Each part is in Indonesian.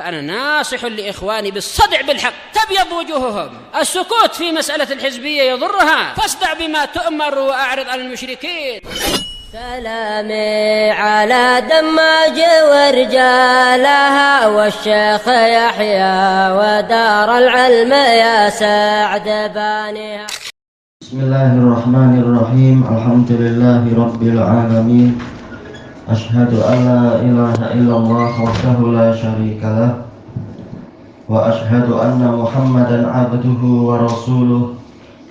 فأنا ناصح لإخواني بالصدع بالحق، تبيض وجوههم. السكوت في مسألة الحزبية يضرها، فاصدع بما تؤمر وأعرض عن المشركين. سلامي على دماج ورجالها والشيخ يحيى ودار العلم يا سعد بانيها. Bismillahirrahmanirrahim. Alhamdulillahi rabbil alamin. Ashhadu an la ilaha illallah wahdahu la syarikalah wa ashhadu anna Muhammadan abduhu wa rasuluh.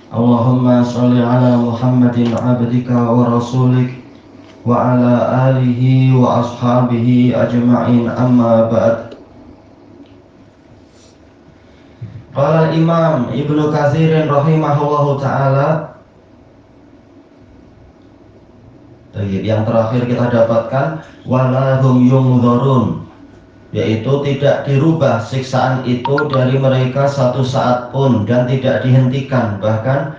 Allahumma shalli ala Muhammadin abdika wa rasulik wa ala alihi wa ashabihi ajma'in, amma ba'd. Qala Imam Ibnu Katsir rahimahullahu ta'ala. Yang terakhir kita dapatkan walahum yungdharun, yaitu tidak dirubah siksaan itu dari mereka satu saat pun dan tidak dihentikan, bahkan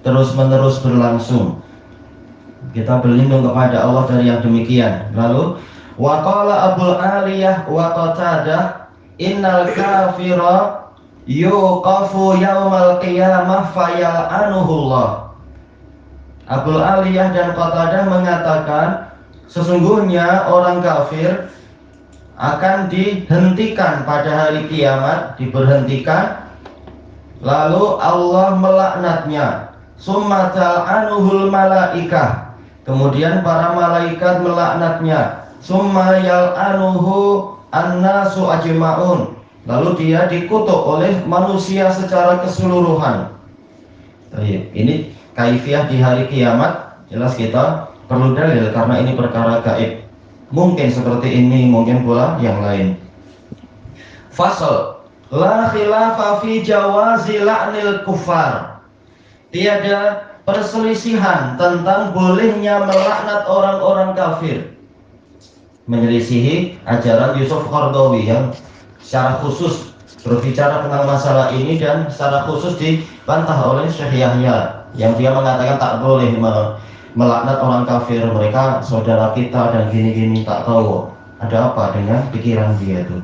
terus-menerus berlangsung. Kita berlindung kepada Allah dari yang demikian. Lalu waqala Abul Aliyah wa Qatadah innal kafira yuqafu yaumal qiyamah fayal'anuhullah. Abul Aliyah dan Qatadah mengatakan sesungguhnya orang kafir akan dihentikan pada hari kiamat, diberhentikan, lalu Allah melaknatnya. Summa tal'anuhul malaikah, kemudian para malaikat melaknatnya. Summa yal'anuhu annasu ajma'un, lalu dia dikutuk oleh manusia secara keseluruhan. Ini kaifiyah di hari kiamat, jelas kita perlu dalil karena ini perkara gaib. Mungkin seperti ini, mungkin pula yang lain. Fasal la khilafa fi jawazi la'nil kufar. Tiada perselisihan tentang bolehnya melaknat orang-orang kafir. Menyelisihi ajaran Yusuf Qaradawi yang secara khusus berbicara tentang masalah ini dan secara khusus dibantah oleh Syekh Yahya yang dia mengatakan tak boleh melaknat orang kafir, mereka saudara kita dan gini-gini. Tak tahu ada apa dengan pikiran dia itu.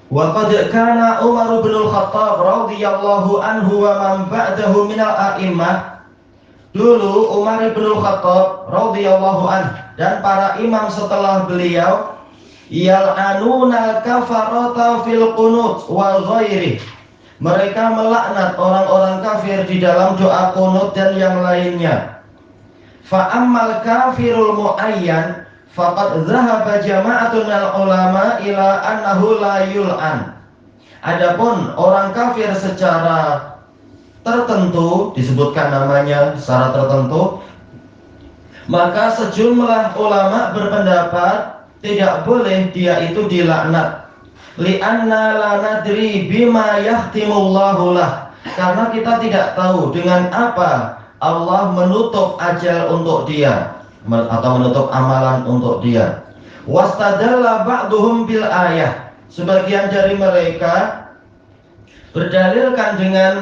Wa qad kana Umar bin Al-Khattab radhiyallahu anhu wa man ba'dahu minal a'immah. Dulu Umar bin Al-Khattab radhiyallahu anhu dan para imam setelah beliau yal'anuna kafarata fil qunut wa ghairi. Mereka melaknat orang-orang kafir di dalam doa qunut dan yang lainnya. Fa ammal kafirul muayyan faqad dhahaba jama'atun minal ulama ila annahu la yul'an. Adapun orang kafir secara tertentu, disebutkan namanya secara tertentu, maka sejumlah ulama berpendapat tidak boleh dia itu dilaknat. Li'anna la nadri bima yahtimullahu lah, karena kita tidak tahu dengan apa Allah menutup ajal untuk dia atau menutup amalan untuk dia. Wastadalla ba'duhum bil ayah, sebagian dari mereka berdalilkan dengan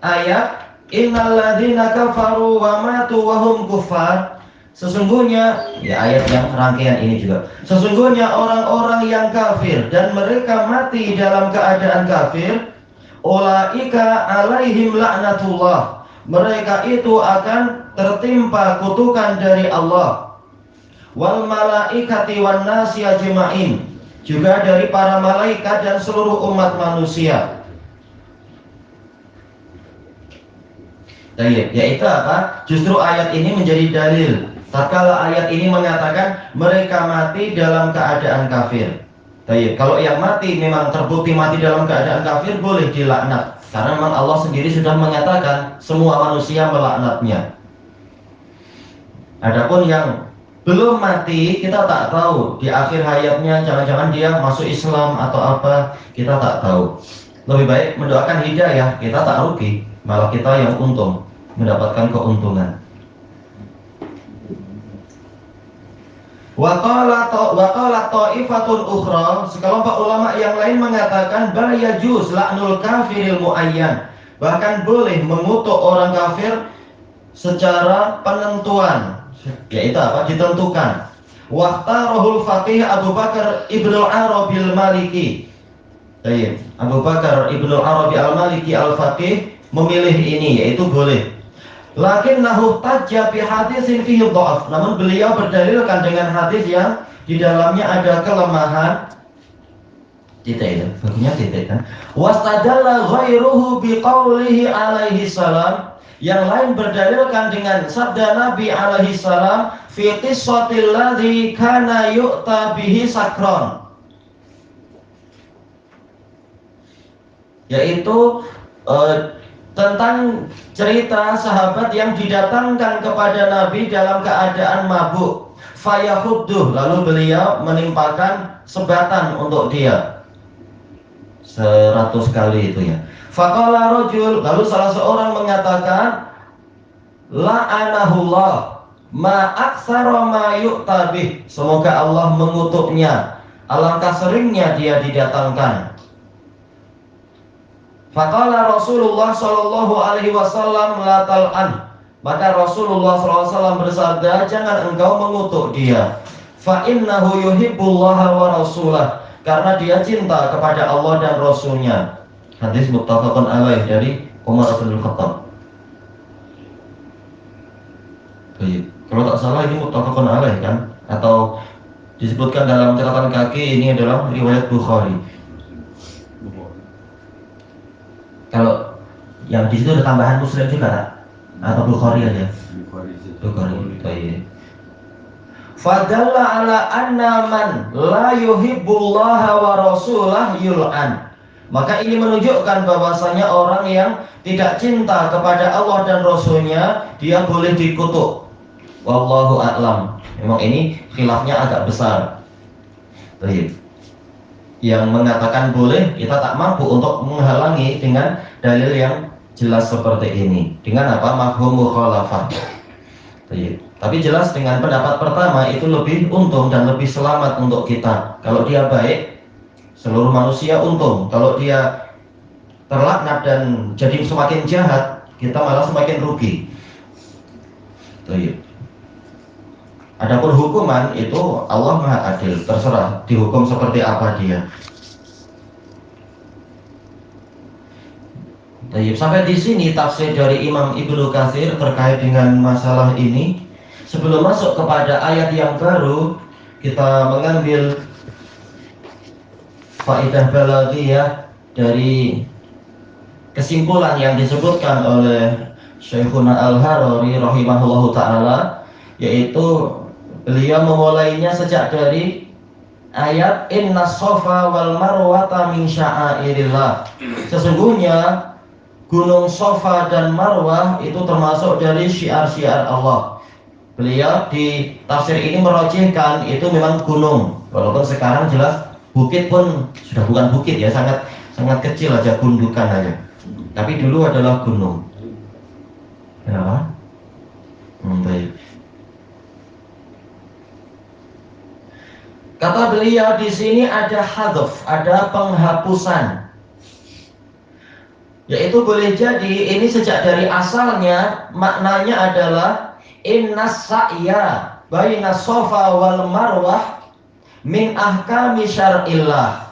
ayat innalladzina kafaru wa matu wa hum kuffar. Sesungguhnya, ya ayat yang rangkaian ini juga, sesungguhnya orang-orang yang kafir dan mereka mati dalam keadaan kafir, ulaika alaihim la'natullah, mereka itu akan tertimpa kutukan dari Allah. Wal malaikati wan nasi ajma'in, juga dari para malaikat dan seluruh umat manusia. Yaitu apa? Justru ayat ini menjadi dalil. Tatkala ayat ini mengatakan mereka mati dalam keadaan kafir. Kalau yang mati memang terbukti mati dalam keadaan kafir, boleh dilaknat. Karena memang Allah sendiri sudah mengatakan semua manusia melaknatnya. Adapun yang belum mati, kita tak tahu di akhir hayatnya, jangan-jangan dia masuk Islam atau apa, kita tak tahu. Lebih baik mendoakan hidayah, kita tak rugi, malah kita yang untung, mendapatkan keuntungan. Wa qala ta'ifatun ukhra, sekelompok ulama yang lain mengatakan bal yajuz la'nul kafiril muayyan, bahkan boleh mengutuk orang kafir secara penentuan, yaitu apa? Ditentukan. Waqtarahul faqih Abu Bakar Ibnu Arabi al-Maliki. Baik, Abu Bakar Ibnu Arabi al-Maliki al-Faqih memilih ini, yaitu boleh. Lakinnahu tajja bi hadisin fihi dha'af, namun beliau berdalilkan dengan hadis yang di dalamnya ada kelemahan. Titik itu, baginya titik kan. Wastadalla ghairuhu biqaulihi alaihi salam, yang lain berdalilkan dengan sabda Nabi alaihi salam fi qissatil ladzi kana yu'ta bihi sakron, yaitu tentang cerita sahabat yang didatangkan kepada Nabi dalam keadaan mabuk. Fayahudduh, lalu beliau menimpakan sebatan untuk dia 100 kali itu ya. Faqala rajul, lalu salah seorang mengatakan, la'anahullah ma aktsara ma yu'ta bih, semoga Allah mengutuknya, alangkah seringnya dia didatangkan. Faqala Rasulullah sallallahu alaihi wasallam la tal'an, maka Rasulullah sallallahu alaihi wasallam bersabda, jangan engkau mengutuk dia. Fa innahu yuhibbullaha wa rasulah, karena dia cinta kepada Allah dan Rasulnya. Hadis muttafaqun alaih dari Umar bin Khattab. Baik, kalau tak salah ini muttafaqun alaih kan, atau disebutkan dalam catatan kaki ini adalah riwayat Bukhari. Kalau yang di situ ada tambahan Muslim juga tak? Atau Bukhari aja? Bukhari. Baik. Fadalla ala anna man la yuhibbullaha wa rasulah yul'an. Maka ini menunjukkan bahwasanya orang yang tidak cinta kepada Allah dan Rasulnya, dia boleh dikutuk. Wallahu a'lam. Memang ini khilafnya agak besar. Baik. Yang mengatakan boleh, kita tak mampu untuk menghalangi dengan dalil yang jelas seperti ini. Dengan apa? Mafhum mukhalafah. Tapi jelas dengan pendapat pertama itu lebih untung dan lebih selamat untuk kita. Kalau dia baik, seluruh manusia untung. Kalau dia terlaknat dan jadi semakin jahat, kita malah semakin rugi. Adapun hukuman itu Allah Maha Adil, terserah dihukum seperti apa dia. Sampai di sini tafsir dari Imam Ibnu Katsir terkait dengan masalah ini. Sebelum masuk kepada ayat yang baru, kita mengambil faedah balaghiyah dari kesimpulan yang disebutkan oleh Syekhuna Al-Harari rahimahullahu ta'ala, yaitu beliau memulainya sejak dari ayat inna sofa wal marwata min sya'airillah. Sesungguhnya gunung Sofa dan Marwah itu termasuk dari syiar-syiar Allah. Beliau di tafsir ini merojihkan itu memang gunung, walaupun sekarang jelas bukit pun sudah bukan bukit ya, sangat kecil aja, gundukan aja. Tapi dulu adalah gunung. Ya. Baik. Kata beliau di sini ada hadzf, ada penghapusan. Yaitu boleh jadi ini sejak dari asalnya maknanya adalah innas sa'ya baina Sofa wal Marwah min ahkami syar'illah.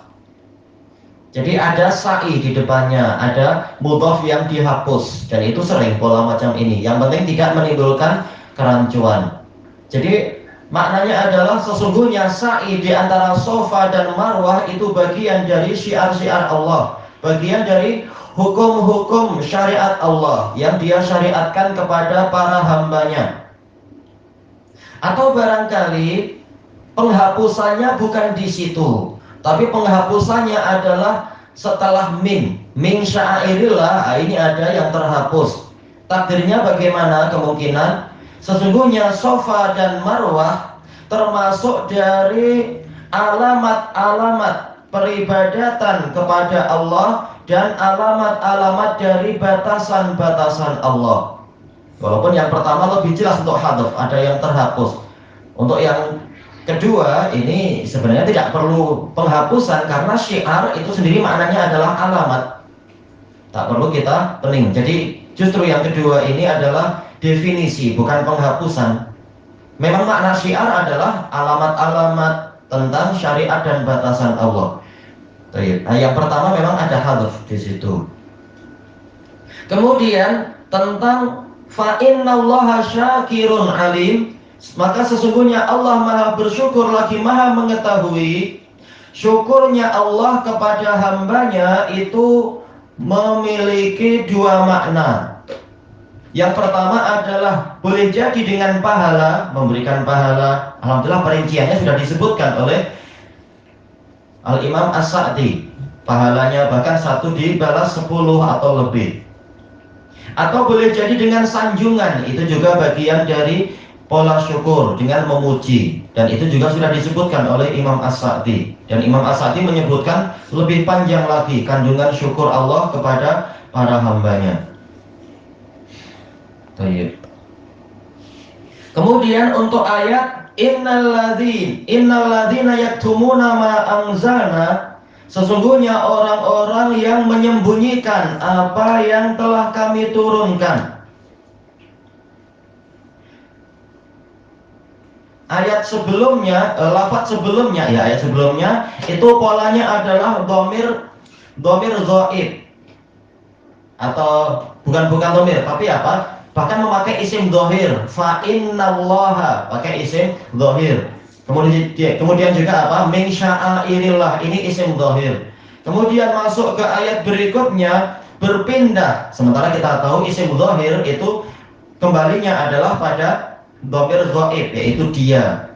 Jadi ada sa'i di depannya, ada mudhaf yang dihapus, dan itu sering pola macam ini. Yang penting tidak menimbulkan kerancuan. Jadi maknanya adalah sesungguhnya sa'i di antara Sofa dan Marwah itu bagian dari syiar-syiar Allah, bagian dari hukum-hukum syariat Allah yang dia syariatkan kepada para hambanya. Atau barangkali penghapusannya bukan di situ, tapi penghapusannya adalah setelah min sya'airillah, ini ada yang terhapus. Takdirnya bagaimana? Kemungkinan sesungguhnya Sofa dan Marwah termasuk dari alamat-alamat peribadatan kepada Allah dan alamat-alamat dari batasan-batasan Allah. Walaupun yang pertama lebih jelas untuk hadzf, ada yang terhapus. Untuk yang Kedua, ini sebenarnya tidak perlu penghapusan karena syiar itu sendiri maknanya adalah alamat. Tak perlu kita pening. Jadi justru yang kedua ini adalah definisi, bukan penghapusan. Memang makna syiar adalah alamat-alamat tentang syariat dan batasan Allah. Nah, yang pertama memang ada hadaf di situ. Kemudian tentang fa innallaha syakirun alim, maka sesungguhnya Allah Maha bersyukur lagi Maha mengetahui. Syukurnya Allah kepada hambanya itu memiliki dua makna. Yang pertama adalah boleh jadi dengan pahala, memberikan pahala. Alhamdulillah perinciannya sudah disebutkan oleh Al-Imam As-Sa'di. Pahalanya bahkan 1 dibalas 10 atau lebih. Atau boleh jadi dengan sanjungan, itu juga bagian dari pola syukur dengan memuji. Dan itu juga sudah disebutkan oleh Imam As-Sa'di. Dan Imam As-Sa'di menyebutkan lebih panjang lagi kandungan syukur Allah kepada para hambanya. Kemudian untuk ayat innalladzina yaktumuna ma anzalna, sesungguhnya orang-orang yang menyembunyikan apa yang telah kami turunkan. Ayat sebelumnya, lafaz sebelumnya, ya ayat sebelumnya itu polanya adalah dhamir ghaib. Atau bukan dhamir, tapi apa? Bahkan memakai isim dhahir, fa innallaha, pakai isim dhahir. Kemudian juga apa? Min sya'airillah, ini isim dhahir. Kemudian masuk ke ayat berikutnya berpindah. Sementara kita tahu isim dhahir itu kembalinya adalah pada dhamir ghaib, yaitu dia.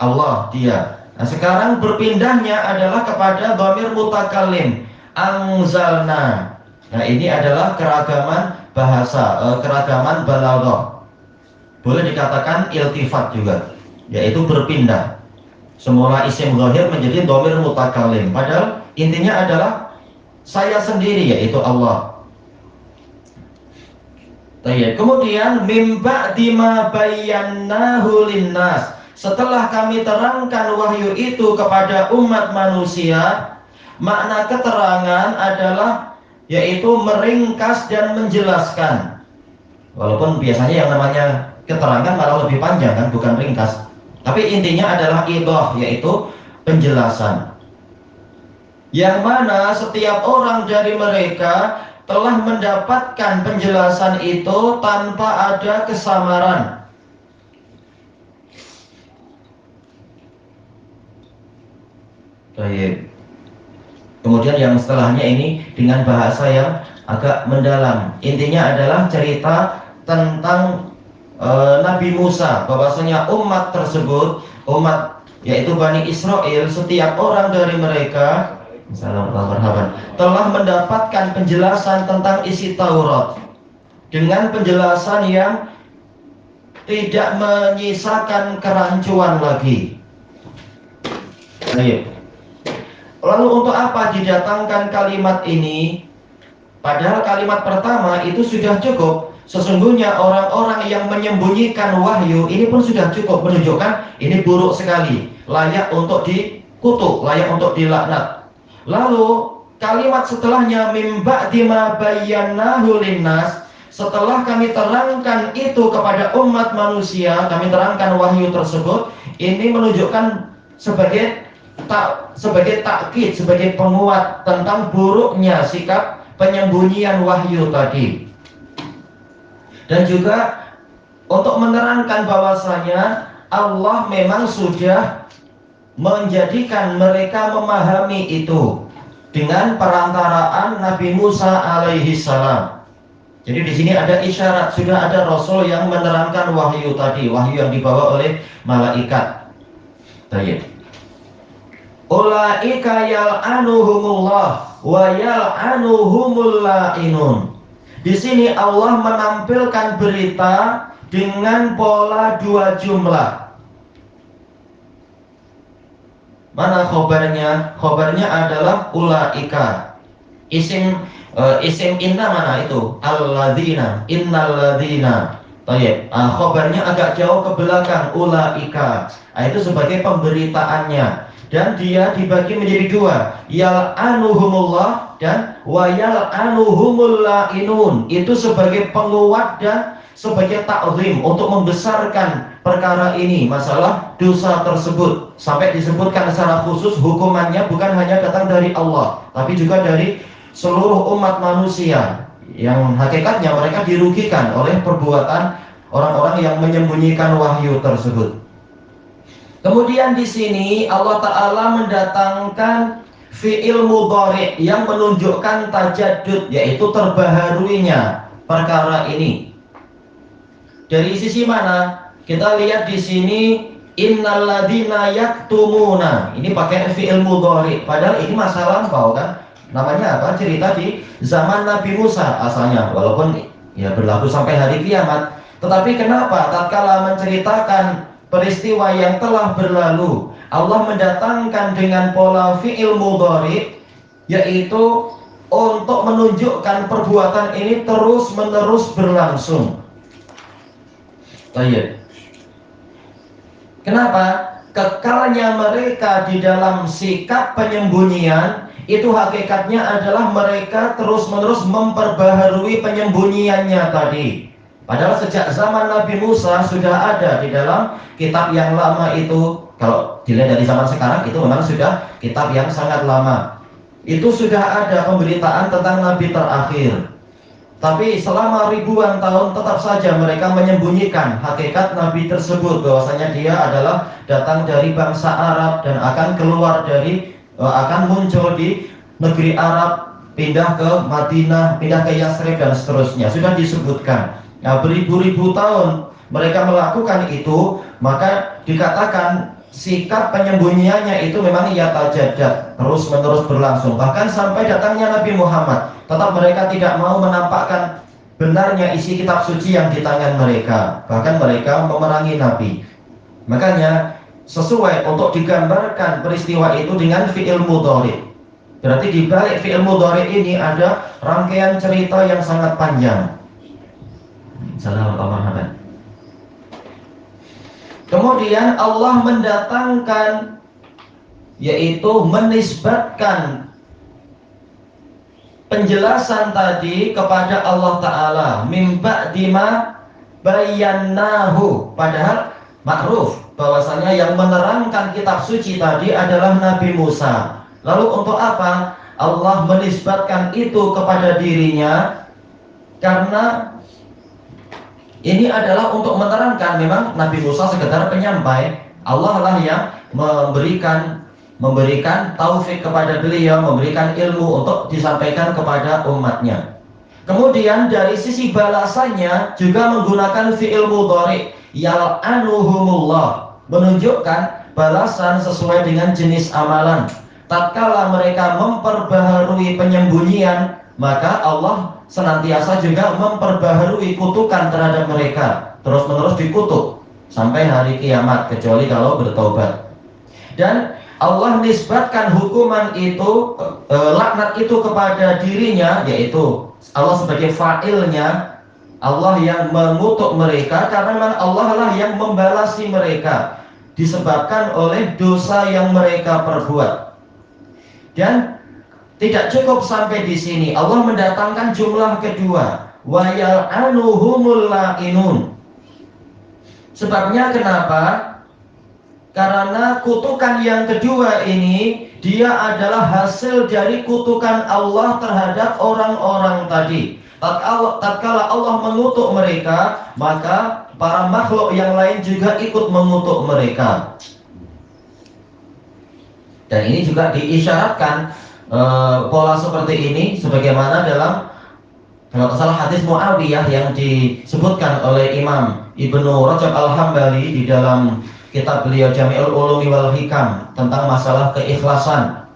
Allah, dia. Nah, sekarang berpindahnya adalah kepada dhamir mutakallim, anzalna. Nah, ini adalah keragaman bahasa, keragaman balaghah. Boleh dikatakan iltifat juga, yaitu berpindah. Semula isim zahir menjadi dhamir mutakallim. Padahal intinya adalah saya sendiri, yaitu Allah. Kemudian mim ba'di ma bayyanahu linnas, setelah kami terangkan wahyu itu kepada umat manusia. Makna keterangan adalah yaitu meringkas dan menjelaskan. Walaupun biasanya yang namanya keterangan malah lebih panjang kan, bukan ringkas. Tapi intinya adalah idah, yaitu penjelasan. Yang mana setiap orang dari mereka telah mendapatkan penjelasan itu tanpa ada kesamaran. Baik. Kemudian yang setelahnya ini dengan bahasa yang agak mendalam. Intinya adalah cerita tentang Nabi Musa, bahwasanya umat tersebut, umat yaitu Bani Israel, setiap orang dari mereka telah mendapatkan penjelasan tentang isi Taurat dengan penjelasan yang tidak menyisakan kerancuan lagi. Ayo. Lalu untuk apa didatangkan kalimat ini? Padahal kalimat pertama itu sudah cukup. Sesungguhnya orang-orang yang menyembunyikan wahyu ini pun sudah cukup menunjukkan ini buruk sekali, layak untuk dikutuk, layak untuk dilaknat. Lalu kalimat setelahnya mim ba'di ma bayyanahu linnas, setelah kami terangkan itu kepada umat manusia, kami terangkan wahyu tersebut, ini menunjukkan sebagai takkid, sebagai penguat tentang buruknya sikap penyembunyian wahyu tadi. Dan juga untuk menerangkan bahwasanya Allah memang sudah menjadikan mereka memahami itu dengan perantaraan Nabi Musa alaihi salam. Jadi di sini ada isyarat, sudah ada Rasul yang menerangkan wahyu tadi, wahyu yang dibawa oleh malaikat. Baik. Ulaika yal'anuhumullah wa yal'anuhumul la'inun. Di sini Allah menampilkan berita dengan pola dua jumlah. Mana khobarnya? Khobarnya adalah ulaika. Isim inna mana itu? Alladzina, innalladzina. Khobarnya agak jauh ke belakang, ulaika. Itu sebagai pemberitaannya. Dan dia dibagi menjadi dua, yal'anuhumullah dan wa yal'anuhumul la'inun. Itu sebagai penguat dan sebagai ta'zim untuk membesarkan perkara ini, masalah dosa tersebut, sampai disebutkan secara khusus hukumannya bukan hanya datang dari Allah, tapi juga dari seluruh umat manusia, yang hakikatnya mereka dirugikan oleh perbuatan orang-orang yang menyembunyikan wahyu tersebut. Kemudian di sini Allah Ta'ala mendatangkan fi'il mudhari' yang menunjukkan tajaddud, yaitu terbaharuinya perkara ini. Dari sisi mana? Kita lihat di sini innalladzina yaktumuna. Ini pakai fi'il mudhari', padahal ini masa lampau kan? Namanya apa? Cerita di zaman Nabi Musa asalnya, walaupun ya berlaku sampai hari kiamat. Tetapi kenapa tatkala menceritakan peristiwa yang telah berlalu, Allah mendatangkan dengan pola fi'il mudhari', yaitu untuk menunjukkan perbuatan ini terus-menerus berlangsung. Baik. Kenapa? Kekalnya mereka di dalam sikap penyembunyian itu hakikatnya adalah mereka terus-menerus memperbaharui penyembunyiannya tadi. Padahal sejak zaman Nabi Musa sudah ada di dalam kitab yang lama itu. Kalau dilihat dari zaman sekarang itu memang sudah kitab yang sangat lama. Itu sudah ada pemberitaan tentang Nabi terakhir. Tapi selama ribuan tahun tetap saja mereka menyembunyikan hakikat Nabi tersebut, bahwasanya dia adalah datang dari bangsa Arab dan akan muncul di negeri Arab, pindah ke Madinah, pindah ke Yasrib dan seterusnya. Sudah disebutkan. Nah, beribu-ribu tahun mereka melakukan itu, maka dikatakan sikap penyembunyiannya itu memang tajaddad, terus-menerus berlangsung. Bahkan sampai datangnya Nabi Muhammad, tetap mereka tidak mau menampakkan benarnya isi kitab suci yang di tangan mereka. Bahkan mereka memerangi Nabi. Makanya sesuai untuk digambarkan peristiwa itu dengan fi'il mudhari'. Berarti di balik fi'il mudhari' ini ada rangkaian cerita yang sangat panjang. Assalamualaikum. Kemudian Allah mendatangkan, yaitu menisbatkan penjelasan tadi kepada Allah Ta'ala, mim ba'di ma bayannahu. Padahal ma'ruf bahwasanya yang menerangkan kitab suci tadi adalah Nabi Musa. Lalu untuk apa Allah menisbatkan itu kepada dirinya? Karena ini adalah untuk menerangkan, memang Nabi Musa sekedar penyampai. Allah lah yang memberikan taufik kepada beliau, memberikan ilmu untuk disampaikan kepada umatnya. Kemudian dari sisi balasannya juga menggunakan fi'il mudhari', yal'anuhumullah, menunjukkan balasan sesuai dengan jenis amalan. Tatkala mereka memperbaharui penyembunyian, maka Allah senantiasa juga memperbaharui kutukan terhadap mereka, terus-menerus dikutuk sampai hari kiamat, kecuali kalau bertobat. Dan Allah nisbatkan hukuman itu, laknat itu kepada dirinya, yaitu Allah sebagai fa'ilnya, Allah yang mengutuk mereka, karena memang Allah lah yang membalasi mereka disebabkan oleh dosa yang mereka perbuat. Dan tidak cukup sampai di sini, Allah mendatangkan jumlah kedua, wa yal'anuhumul la'inun. Sebabnya kenapa? Karena kutukan yang kedua ini, dia adalah hasil dari kutukan Allah terhadap orang-orang tadi. Tatkala Allah mengutuk mereka, maka para makhluk yang lain juga ikut mengutuk mereka. Dan ini juga diisyaratkan pola seperti ini sebagaimana dalam, kalau salah, hadis Muawiyah yang disebutkan oleh Imam Ibnu Rajab Al-Hambali di dalam kitab beliau Jami'ul Ulumi wal Hikam tentang masalah keikhlasan.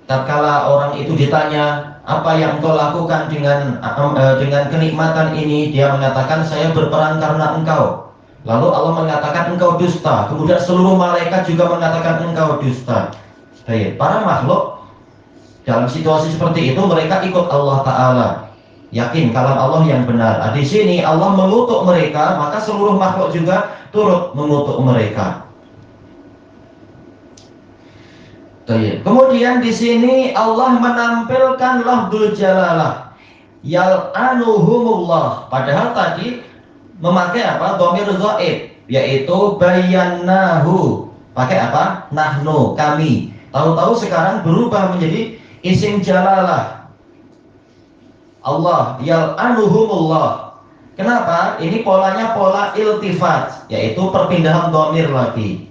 Tatkala orang itu ditanya, apa yang engkau lakukan dengan kenikmatan ini, dia mengatakan, saya berperang karena engkau. Lalu Allah mengatakan engkau dusta. Kemudian seluruh malaikat juga mengatakan engkau dusta. Baik, para makhluk dalam situasi seperti itu mereka ikut Allah Ta'ala. yakin kalam Allah yang benar. Di sini Allah mengutuk mereka, maka seluruh makhluk juga turut mengutuk mereka. Kemudian di sini Allah menampilkan lafdzul jalalah, yal'anuhumullah. Padahal tadi memakai apa? Dhamir ghaib, yaitu bayannahu. Pakai apa? Nahnu, kami. Tahu-tahu sekarang berubah menjadi isim jalalah. Allah, yal'anuhumullah. Kenapa? Ini polanya pola iltifat, yaitu perpindahan dhamir lagi.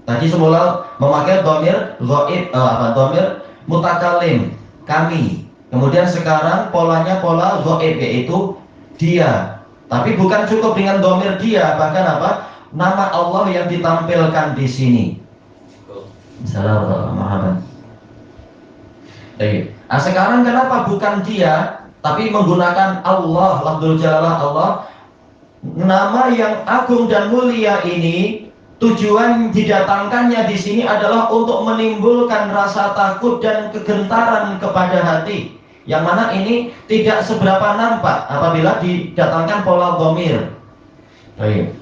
Tadi semula memakai dhamir ghaib, dhamir mutakallim, kami. Kemudian sekarang polanya pola ghaib, yaitu dia. Tapi bukan cukup dengan dhamir dia, bahkan apa? Nama Allah yang ditampilkan di sini. Assalamualaikum. Sekarang kenapa bukan dia, tapi menggunakan Allah, lafdzul jalalah Allah, nama yang agung dan mulia ini? Tujuan didatangkannya di sini adalah untuk menimbulkan rasa takut dan kegentaran kepada hati, yang mana ini tidak seberapa nampak apabila didatangkan pola dhamir. Baik.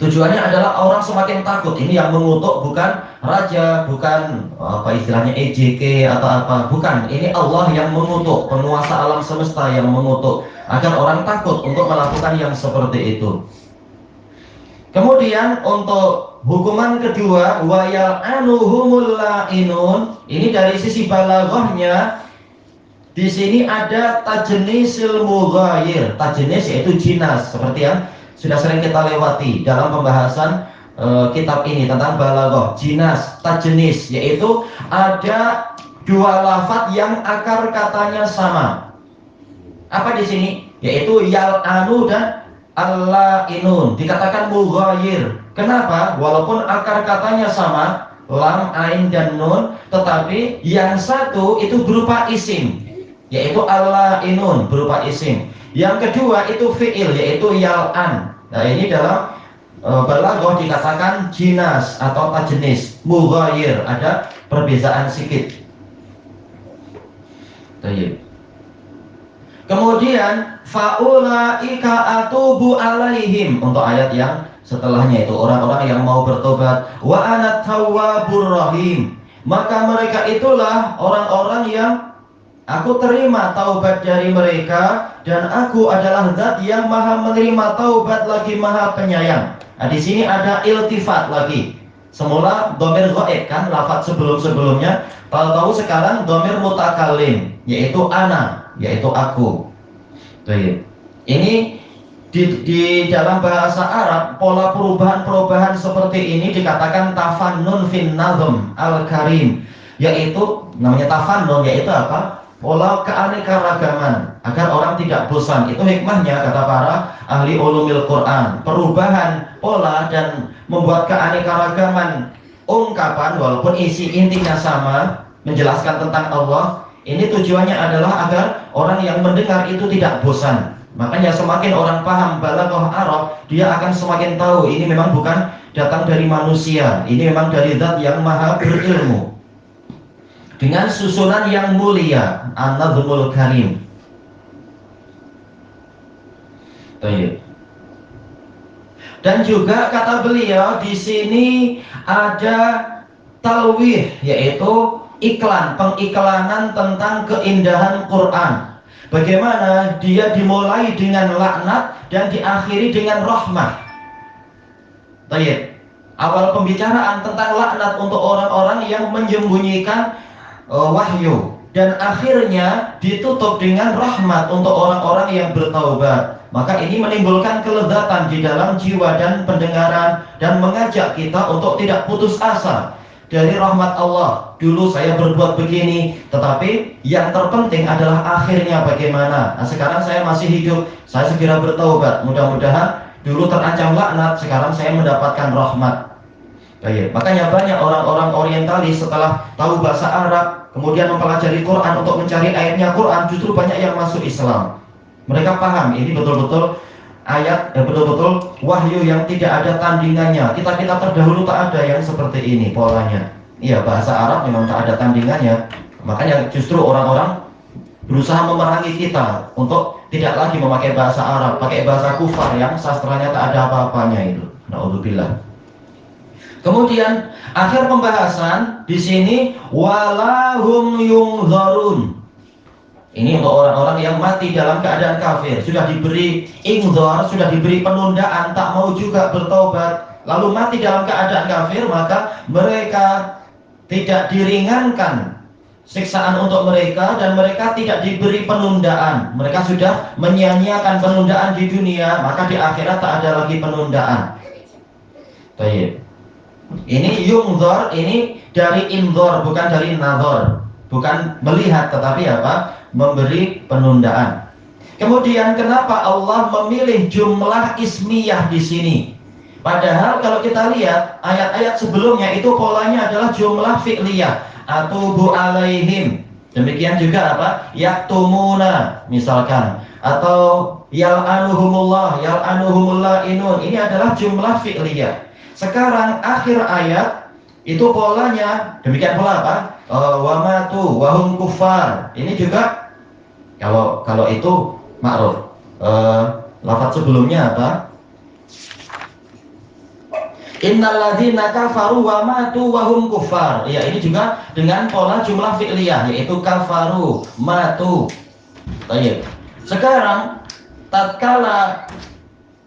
Tujuannya adalah orang semakin takut. Ini yang mengutuk bukan raja, bukan apa istilahnya EJK atau apa, bukan. Ini Allah yang mengutuk, penguasa alam semesta yang mengutuk agar orang takut untuk melakukan yang seperti itu. Kemudian untuk hukuman kedua, wa yal'anuhumul la'inun. Ini dari sisi balaghahnya. Di sini ada tajnisil mughayir. Tajnis yaitu jinas, seperti yang sudah sering kita lewati dalam pembahasan kitab ini tentang balaghah. Jinas, tajnis, yaitu ada dua lafadz yang akar katanya sama. Apa di sini? Yaitu yal'anu dan al-la'inun. Dikatakan mughayir. Kenapa? Walaupun akar katanya sama, lam, ain, dan nun, tetapi yang satu itu berupa isim, yaitu al-la'inun, berupa isim. Yang kedua itu fi'il, yaitu yal'an. Nah ini dalam balaghah dikatakan jinas atau tajnis, mughayir, ada perbedaan sedikit. Kemudian faulaika atubu alaihim, untuk ayat yang setelahnya itu orang-orang yang mau bertobat, wa ana tawwabur rahim, maka mereka itulah orang-orang yang aku terima taubat dari mereka, dan aku adalah zat yang maha menerima taubat lagi maha penyayang. Nah, di sini ada iltifat lagi. Semula dhamir ghaib kan, lafaz sebelum-sebelumnya. Tahu-tahu sekarang dhamir mutakallim, yaitu ana, yaitu aku. Ini di dalam bahasa Arab, pola perubahan-perubahan seperti ini dikatakan tafannun fin nazm al-karim, yaitu namanya tafannun, yaitu apa? Pola keanekaragaman, agar orang tidak bosan. Itu hikmahnya, kata para ahli ulumil Quran. Perubahan pola dan membuat keanekaragaman ungkapan, walaupun isi intinya sama, menjelaskan tentang Allah. Ini tujuannya adalah agar orang yang mendengar itu tidak bosan. Makanya semakin orang paham balaghah Arab, dia akan semakin tahu ini memang bukan datang dari manusia, ini memang dari zat yang maha berilmu, dengan susunan yang mulia, an-nazmul karim. Dan juga kata beliau di sini ada talwih, yaitu iklan, pengiklanan tentang keindahan Quran. Bagaimana dia dimulai dengan laknat dan diakhiri dengan rahmah. Awal pembicaraan tentang laknat untuk orang-orang yang menyembunyikan wahyu, dan akhirnya ditutup dengan rahmat untuk orang-orang yang bertaubat. Maka ini menimbulkan kelezatan di dalam jiwa dan pendengaran, dan mengajak kita untuk tidak putus asa dari rahmat Allah. Dulu saya berbuat begini, tetapi yang terpenting adalah akhirnya bagaimana. Nah, sekarang saya masih hidup, saya segera bertaubat. Mudah-mudahan dulu terancam laknat, sekarang saya mendapatkan rahmat. Makanya banyak orang-orang orientalis setelah tahu bahasa Arab, kemudian mempelajari Quran untuk mencari ayatnya Quran, justru banyak yang masuk Islam. Mereka paham ini betul-betul ayat, betul-betul wahyu yang tidak ada tandingannya. Kita terdahulu tak ada yang seperti ini polanya. Iya, bahasa Arab memang tak ada tandingannya. Makanya justru orang-orang berusaha memerangi kita untuk tidak lagi memakai bahasa Arab, pakai bahasa kufar yang sastranya tak ada apa-apanya itu. Naudzubillah. Kemudian akhir pembahasan di sini walahum yungzarun. Ini untuk orang-orang yang mati dalam keadaan kafir, sudah diberi ingzar, sudah diberi penundaan, tak mau juga bertobat, lalu mati dalam keadaan kafir, maka mereka tidak diringankan siksaan untuk mereka dan mereka tidak diberi penundaan. Mereka sudah menyia-nyiakan penundaan di dunia, maka di akhirat tak ada lagi penundaan. Baik. Ini yungzor, ini dari inzor, bukan dari nazor. Bukan melihat, tetapi apa? Memberi penundaan. Kemudian kenapa Allah memilih jumlah ismiyah di sini? Padahal kalau kita lihat ayat-ayat sebelumnya itu polanya adalah jumlah fi'liyah. Atubu alaihim. Demikian juga apa? Yaktumuna misalkan, atau yal'anuhumullah, yal'anuhumullah inun. Ini adalah jumlah fi'liyah. Sekarang akhir ayat itu polanya demikian pula apa? Wamatu wahum kufar. Ini juga kalau itu ma'ruf. Lafaz sebelumnya apa? Innalladzina kafaru wa matu wa hum kuffar. Ya, ini juga dengan pola jumlah fi'liyah, yaitu kafaru, matu. Baik. Sekarang tatkala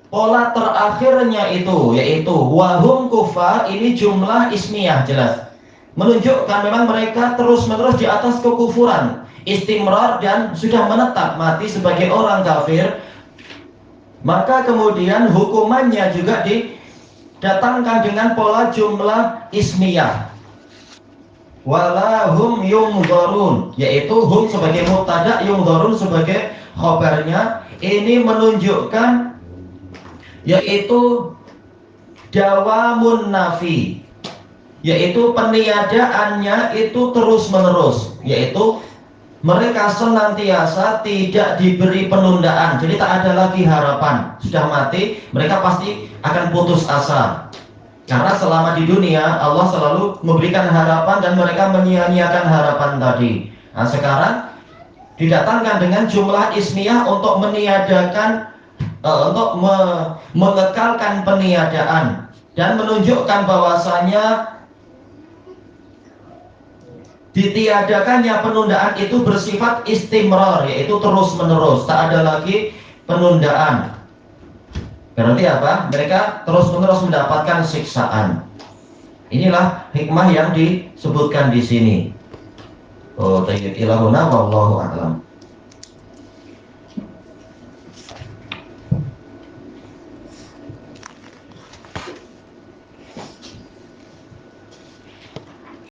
pola terakhirnya itu yaitu wa hum kuffar, ini jumlah ismiyah jelas. Menunjukkan memang mereka terus-menerus di atas kekufuran, istimrar dan sudah menetap mati sebagai orang kafir. Maka kemudian hukumannya juga datangkan dengan pola jumlah ismiyah. Walahum yungzarun, yaitu hum sebagai mubtada, yungzarun sebagai khobarnya. Ini menunjukkan yaitu dawamun nafi, yaitu peniadaannya itu terus menerus, yaitu mereka senantiasa tidak diberi penundaan. Jadi tak ada lagi harapan. Sudah mati, mereka pasti akan putus asa. Karena selama di dunia Allah selalu memberikan harapan dan mereka menyia-nyiakan harapan tadi. Nah, sekarang didatangkan dengan jumlah ismiyah untuk meniadakan, untuk mengekalkan peniadaan dan menunjukkan bahwasanya ditiadakannya penundaan itu bersifat istimrar, yaitu terus menerus, tak ada lagi penundaan. Berarti apa? Mereka terus menerus mendapatkan siksaan. Inilah hikmah yang disebutkan di sini. Oh, tayyib ilahuna wallahu a'lam.